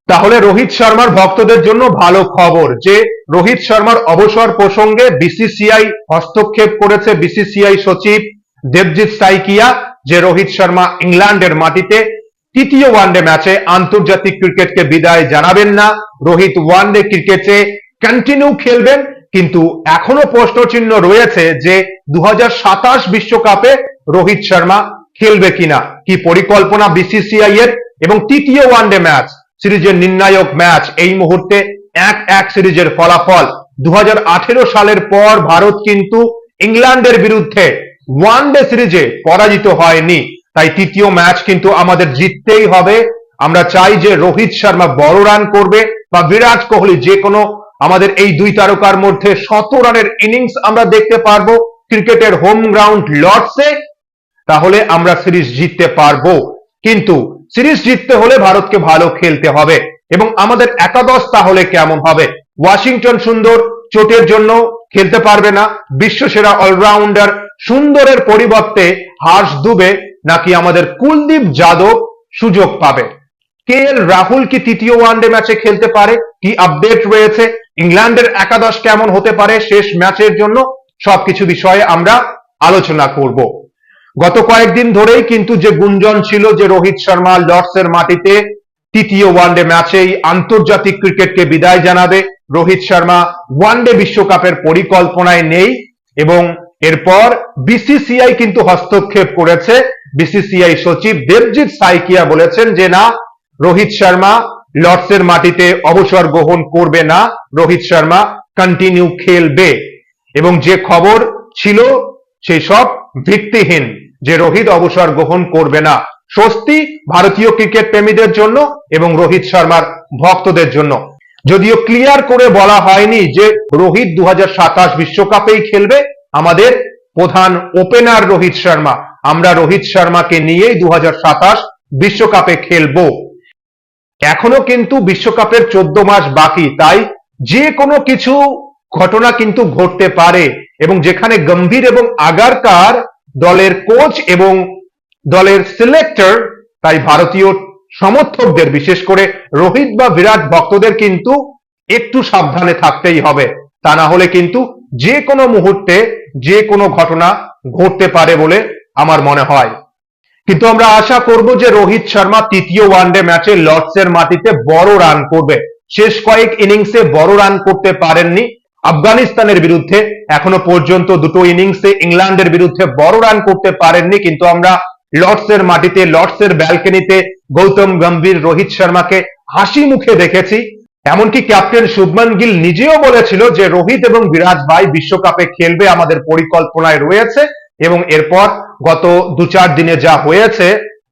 তাহলে রোহিত শর্মার ভক্তদের জন্য ভালো খবর যে রোহিত শর্মার অবসর প্রসঙ্গে বিসিসিআই হস্তক্ষেপ করেছে। বিসিসিআই সচিব দেবজিৎ সাইকিয়া যে রোহিত শর্মা ইংল্যান্ডের মাটিতে তৃতীয় ওয়ানডে ম্যাচে আন্তর্জাতিক ক্রিকেটকে বিদায় জানাবেন না। রোহিত ওয়ানডে ক্রিকেটে কন্টিনিউ খেলবেন, কিন্তু এখনো প্রশ্নচিহ্ন রয়েছে যে 2027 বিশ্বকাপে রোহিত শর্মা খেলবে কিনা, কি পরিকল্পনা বিসিসিআই এর। এবং তৃতীয় ওয়ানডে ম্যাচ সিরিজের নির্ণায়ক ম্যাচ এই মুহূর্তে 1-1 সিরিজের ফলাফল। 2018 সালের পর ভারত কিন্তু ইংল্যান্ডের বিরুদ্ধে ওয়ানডে সিরিজে পরাজিত হয়নি, তাই তৃতীয় ম্যাচ কিন্তু আমাদের জিততেই হবে। আমরা চাই যে রোহিত শর্মা বড় রান করবে বা বিরাট কোহলি, যে কোনো আমাদের এই দুই তারকার মধ্যে 100 রানের ইনিংস আমরা দেখতে পারবো ক্রিকেটের হোম গ্রাউন্ড লর্ডসে, তাহলে আমরা সিরিজ জিততে পারবো। কিন্তু সিরিজ জিততে হলে ভারতকে ভালো খেলতে হবে। এবং আমাদের একাদশ তাহলে কেমন হবে? ওয়াশিংটন সুন্দর চোটের জন্য খেলতে পারবে না, বিশ্বসেরা অলরাউন্ডার সুন্দরের পরিবর্তে হর্ষ দুবে নাকি আমাদের কুলদীপ যাদব সুযোগ পাবে? কে এল রাহুল কি তৃতীয় ওয়ানডে ম্যাচে খেলতে পারে? কি আপডেট রয়েছে? ইংল্যান্ডের একাদশ কেমন হতে পারে শেষ ম্যাচের জন্য? সবকিছু বিষয়ে আমরা আলোচনা করব। গত কয়েকদিন ধরেই কিন্তু যে গুঞ্জন ছিল যে রোহিত শর্মা লর্ডসের মাটিতে তৃতীয় ওয়ানডে ম্যাচেই আন্তর্জাতিক ক্রিকেটকে বিদায় জানাবে, রোহিত শর্মা ওয়ানডে বিশ্বকাপের পরিকল্পনায় নেই। এবং এরপর বিসিসিআই কিন্তু হস্তক্ষেপ করেছে। বিসিসিআই সচিব দেবজিৎ সাইকিয়া বলেছেন যে না, রোহিত শর্মা লর্ডসের মাটিতে অবসর গ্রহণ করবে না, রোহিত শর্মা কন্টিনিউ খেলবে। এবং যে খবর ছিল সেই সব ভিত্তিহীন, যে রোহিত অবসর গ্রহণ করবে না। স্বস্তি ভারতীয় ক্রিকেট প্রেমীদের জন্য এবং রোহিত শর্মার ভক্তদের জন্য। যদিও ক্লিয়ার করে বলা হয়নি যে রোহিত 2027 বিশ্বকাপেই খেলবে। আমাদের প্রধান ওপেনার রোহিত শর্মা, আমরা রোহিত শর্মাকে নিয়েই 2027 বিশ্বকাপে খেলবো। এখনো কিন্তু বিশ্বকাপের 14 মাস বাকি, তাই যে কোনো কিছু ঘটনা কিন্তু ঘটতে পারে। এবং যেখানে গম্ভীর এবং আগারকার দলের কোচ এবং দলের সিলেক্টর, তাই ভারতীয় সমর্থকদের বিশেষ করে রোহিত বা বিরাট ভক্তদের কিন্তু একটু সাবধানে থাকতেই হবে। তা না হলে কিন্তু যে কোনো মুহূর্তে যে কোনো ঘটনা ঘটতে পারে বলে আমার মনে হয়। কিন্তু আমরা আশা করব যে রোহিত শর্মা তৃতীয় ওয়ানডে ম্যাচে লর্ডসের মাটিতে বড় রান করবে। শেষ কয়েক ইনিংসে বড় রান করতে পারেননি। আফগানিস্তানের বিরুদ্ধে এখনো পর্যন্ত দুটো ইনিংসে ইংল্যান্ডের বিরুদ্ধে বড় রান করতে পারেননি, কিন্তু আমরা লর্ডসের মাটিতে লর্ডসের ব্যালকনিতে গৌতম গম্ভীর রোহিত শর্মাকে হাসি মুখে দেখেছি। এমনকি ক্যাপ্টেন শুভমান গিল নিজেও বলেছিল যে রোহিত এবং বিরাট ভাই বিশ্বকাপে খেলবে, আমাদের পরিকল্পনায় রয়েছে। এবং এরপর গত 2-4 দিনে যা হয়েছে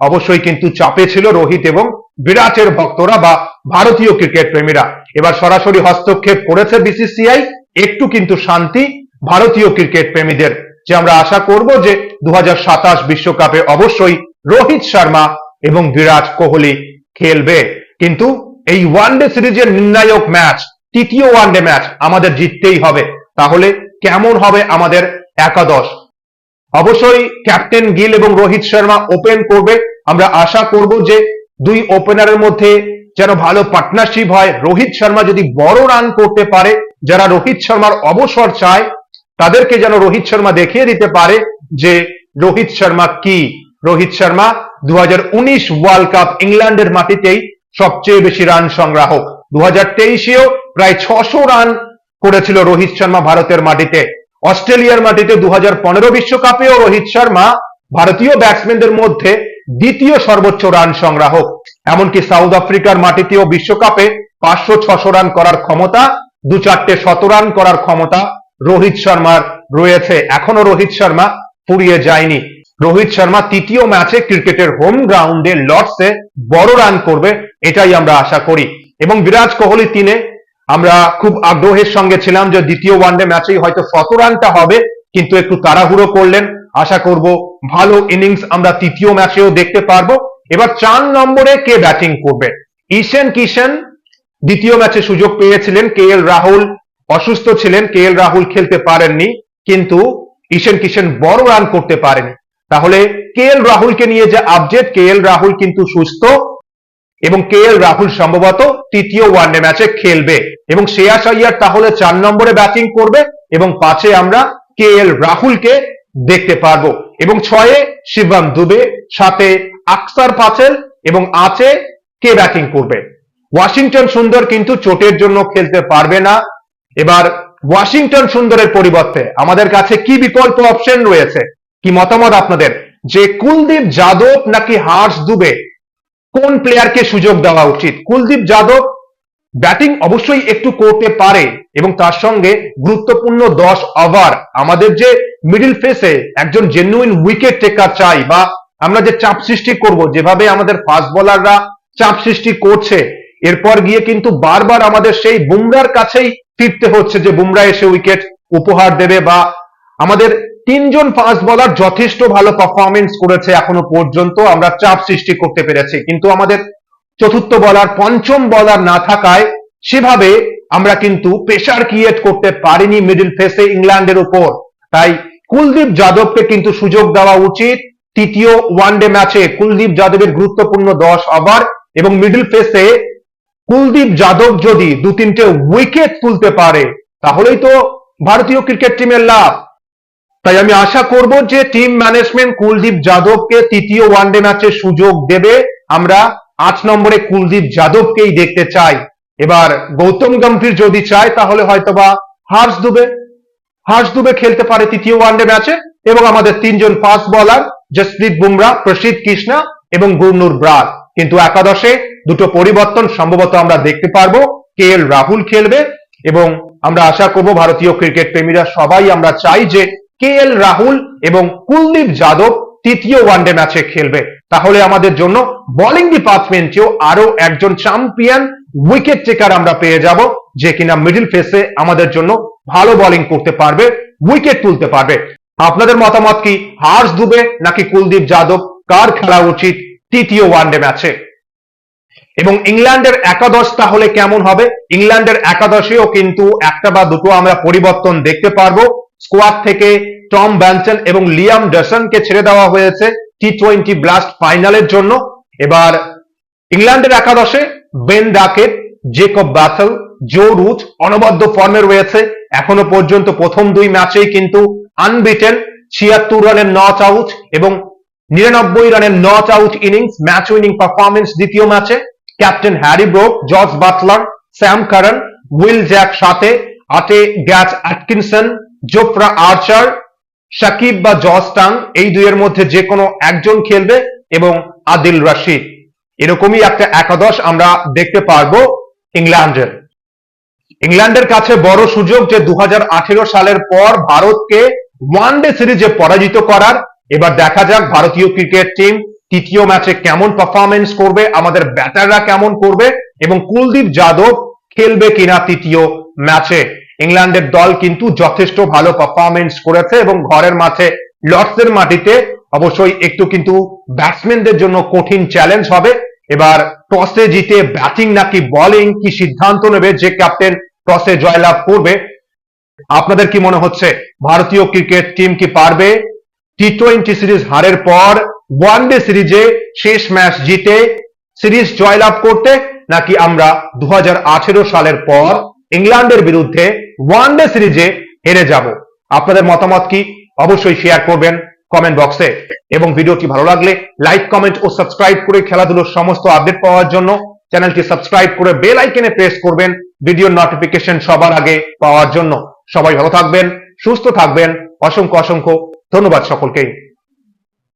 অবশ্যই কিন্তু চাপে ছিল রোহিত এবং বিরাটের ভক্তরা বা ভারতীয় ক্রিকেট প্রেমীরা। এবার সরাসরি হস্তক্ষেপ করেছে বিসিসিআই, একটু কিন্তু শান্তি ভারতীয় ক্রিকেট প্রেমীদের, যে আমরা আশা করব যে 2027 বিশ্বকাপে অবশ্যই রোহিত শর্মা এবং বিরাট কোহলি খেলবে। কিন্তু এই ওয়ানডে সিরিজের নির্ণায়ক ম্যাচ, তৃতীয় ওয়ানডে ম্যাচ আমাদের জিততেই হবে। তাহলে কেমন হবে আমাদের একাদশ? অবশ্যই ক্যাপ্টেন গিল এবং রোহিত শর্মা ওপেন করবে। আমরা আশা করব যে দুই ওপেনারের মধ্যে যেন ভালো পার্টনারশিপ হয়। রোহিত শর্মা যদি বড় রান করতে পারে, যারা রোহিত শর্মার অবসর চায় তাদেরকে যেন রোহিত শর্মা দেখিয়ে দিতে পারে যে রোহিত শর্মা কি। রোহিত শর্মা 2019 ওয়ার্ল্ড কাপ ইংল্যান্ডের মাটিতেই সবচেয়ে বেশি রান সংগ্রাহক। 2023-এও প্রায় 600 রান করেছিল রোহিত শর্মা ভারতের মাটিতে। অস্ট্রেলিয়ার মাটিতে 2015 বিশ্বকাপেও রোহিত শর্মা ভারতীয় ব্যাটসম্যানদের মধ্যে দ্বিতীয় সর্বোচ্চ রান সংগ্রাহক। এমনকি সাউথ আফ্রিকার মাটিতেও বিশ্বকাপে 500-600 রান করার ক্ষমতা, 2-4টে 100 রান করার ক্ষমতা রোহিত শর্মার রয়েছে। এখনো রোহিত শর্মা ফুরিয়ে যায়নি। রোহিত শর্মা তৃতীয় ম্যাচে ক্রিকেটের হোম গ্রাউন্ডে লর্ডসে বড় রান করবে, এটাই আমরা আশা করি। এবং বিরাট কোহলি 3-এ আমরা খুব আগ্রহের সঙ্গে ছিলাম যে দ্বিতীয় ওয়ানডে ম্যাচেই হয়তো 100 রানটা হবে, কিন্তু একটু তাড়াহুড়ো করলেন। আশা করব ভালো ইনিংস আমরা তৃতীয় ম্যাচেও দেখতে পারবো। এবার 4 নম্বরে কে ব্যাটিং করবে? ঈশান কিষান দ্বিতীয় ম্যাচে সুযোগ পেয়েছিলেন, কে এল রাহুল অসুস্থ ছিলেন, কে এল রাহুল খেলতে পারেননি, কিন্তু ঈশান কিষান বড় রান করতে পারেনি। তাহলে কে এল রাহুলকে নিয়ে যে আপডেট, কে এল রাহুল কিন্তু সুস্থ এবং কে এল রাহুল সম্ভবত তৃতীয় ওয়ানডে ম্যাচে খেলবে এবং শ্রেয়াস আইয়ার তাহলে 4 নম্বরে ব্যাটিং করবে এবং 5-এ আমরা কে এল রাহুলকে দেখতে পারবো এবং 6-এ শিবম দুবে, 7-এ আকসার প্যাটেল এবং 8-এ কে ব্যাটিং করবে। ওয়াশিংটন সুন্দর কিন্তু চোটের জন্য খেলতে পারবে না। এবার ওয়াশিংটন সুন্দরের পরিবর্তে আমাদের কাছে কি বিকল্প অপশন রয়েছে, কি মতামত আপনাদের, যে কুলদীপ যাদব নাকি হর্ষ দুবে, কোন প্লেয়ারকে সুযোগ দেওয়া উচিত? কুলদীপ যাদব ব্যাটিং অবশ্যই একটু করতে পারে এবং তার সঙ্গে গুরুত্বপূর্ণ 10 ওভার আমাদের যে মিডল ফেসে একজন জেনুইন উইকেট টেকার চাই, বা আমরা যে চাপ সৃষ্টি করব, যেভাবে আমাদের ফাস্ট বোলাররা চাপ সৃষ্টি করছে, এরপর গিয়ে কিন্তু বারবার আমাদের সেই বুমরার কাছেই ফিরতে হচ্ছে যে বুমরা এসে উইকেট উপহার দেবে, বা আমাদের 3জন ফাস্ট বোলার যথেষ্ট ভালো পারফরমেন্স করেছে এখনো পর্যন্ত, আমরা চাপ সৃষ্টি করতে পেরেছি, কিন্তু আমাদের চতুর্থ বলার, পঞ্চম বলার না থাকায় সেভাবে আমরা কিন্তু প্রেসার ক্রিয়েট করতে পারিনি মিডল ফেসে ইংল্যান্ডের উপর। তাই কুলদীপ যাদবকে কিন্তু সুযোগ দেওয়া উচিত তৃতীয় ওয়ানডে ম্যাচে। কুলদীপ যাদবের গুরুত্বপূর্ণ 10 ওভার এবং মিডল ফেসে কুলদীপ যাদব যদি 2-3টে উইকেট তুলতে পারে তাহলেই তো ভারতীয় ক্রিকেট টিমের লাভ। তাই আমি আশা করব যে টিম ম্যানেজমেন্ট কুলদীপ যাদবকে তৃতীয় ওয়ানডে ম্যাচে সুযোগ দেবে। আমরা 8 নম্বরে কুলদীপ যাদবকেই দেখতে চাই। এবার গৌতম গম্ভীর যদি চায় তাহলে হয়তোবা হর্ষ দুবে খেলতে পারে তৃতীয় ওয়ানডে ম্যাচে এবং আমাদের 3জন ফাস্ট বোলার জসপ্রীত বুমরা, প্রসিদ্ধ কৃষ্ণা এবং গুরনুর ব্রার। কিন্তু একাদশে দুটো পরিবর্তন সম্ভবত আমরা দেখতে পারবো। কে এল রাহুল খেলবে এবং আমরা আশা করব ভারতীয় ক্রিকেট প্রেমীরা সবাই আমরা চাই যে কে এল রাহুল এবং কুলদীপ যাদব তৃতীয় ওয়ানডে ম্যাচে খেলবে। তাহলে আমাদের জন্য বোলিং ডিপার্টমেন্টেও আরো একজন চ্যাম্পিয়ন উইকেট টেকার আমরা পেয়ে যাব, যে কিনা মিডল ফেসে আমাদের জন্য ভালো বোলিং করতে পারবে, উইকেট তুলতে পারবে। আপনাদের মতামত কি? হর্ষ দুবে নাকি কুলদীপ যাদব, কার খেলা উচিত তৃতীয় ওয়ানডে ম্যাচে? এবং ইংল্যান্ডের একাদশ তাহলে কেমন হবে? ইংল্যান্ডের একাদশেও কিন্তু একটা বা দুটো আমরা পরিবর্তন দেখতে পারবো। স্কোয়াড থেকে টম ব্যান্টন এবং লিয়াম ডসনকে ছেড়ে দেওয়া হয়েছে টি20 ব্লাস্ট ফাইনালের জন্য। এবার ইংল্যান্ডের একাদশে Ben Duckett, Jacob Bethell, Joe Root অনবদ্য ফর্মে রয়েছে। এখনো পর্যন্ত প্রথম 2 ম্যাচেই কিন্তু আনবিটেন, 76 রানের নট আউট এবং 99 রানের not out innings, match winning performance দ্বিতীয় ম্যাচে। Captain Harry Brook, George Buttler, Sam Curran, Will Jack 7-এ, 8-এ Gus Atkinson, Jofra Archer, Saqib বা জস টাং, এই দুইয়ের মধ্যে যে কোনো একজন খেলবে এবং আদিল রশিদ। এরকমই একটা একাদশ আমরা দেখতে পারবো ইংল্যান্ডের। ইংল্যান্ডের কাছে বড় সুযোগ যে 2018 সালের পর ভারতকে ওয়ানডে সিরিজে পরাজিত করার। এবার দেখা যাক ভারতীয় ক্রিকেট টিম তৃতীয় ম্যাচে কেমন পারফরমেন্স করবে, আমাদের ব্যাটাররা কেমন করবে এবং কুলদীপ যাদব খেলবে কিনা তৃতীয় ম্যাচে। ইংল্যান্ডের দল কিন্তু যথেষ্ট ভালো পারফরমেন্স করেছে এবং ঘরের মাঠে লর্ডসের মাটিতে অবশ্যই একটু কিন্তু ব্যাটসম্যানদের জন্য কঠিন চ্যালেঞ্জ হবে। এবার টসে জিতে ব্যাটিং নাকি বোলিং, কি সিদ্ধান্ত নেবে যে ক্যাপ্টেন টসে জয়লাভ করবে? আপনাদের কি মনে হচ্ছে ভারতীয় ক্রিকেট টিম কি পারবে টি20 সিরিজ হারের পর ওয়ানডে সিরিজে শেষ ম্যাচ জিতে সিরিজ জয়লাভ করতে, নাকি আমরা 2018 সালের পর ইংল্যান্ডের বিরুদ্ধে ওয়ানডে সিরিজে হেরে যাব? আপনাদের মতামত কি? অবশ্যই শেয়ার করবেন কমেন্ট বক্সে এবং ভিডিওটি ভালো লাগলে লাইক, কমেন্ট ও সাবস্ক্রাইব করে খেলাধুলোর সমস্ত আপডেট পাওয়ার জন্য চ্যানেলটি সাবস্ক্রাইব করে বেল আইকনে প্রেস করবেন ভিডিও নোটিফিকেশন সবার আগে পাওয়ার জন্য। সবাই ভালো থাকবেন, সুস্থ থাকবেন। অসংখ্য অসংখ্য ধন্যবাদ সকলকে।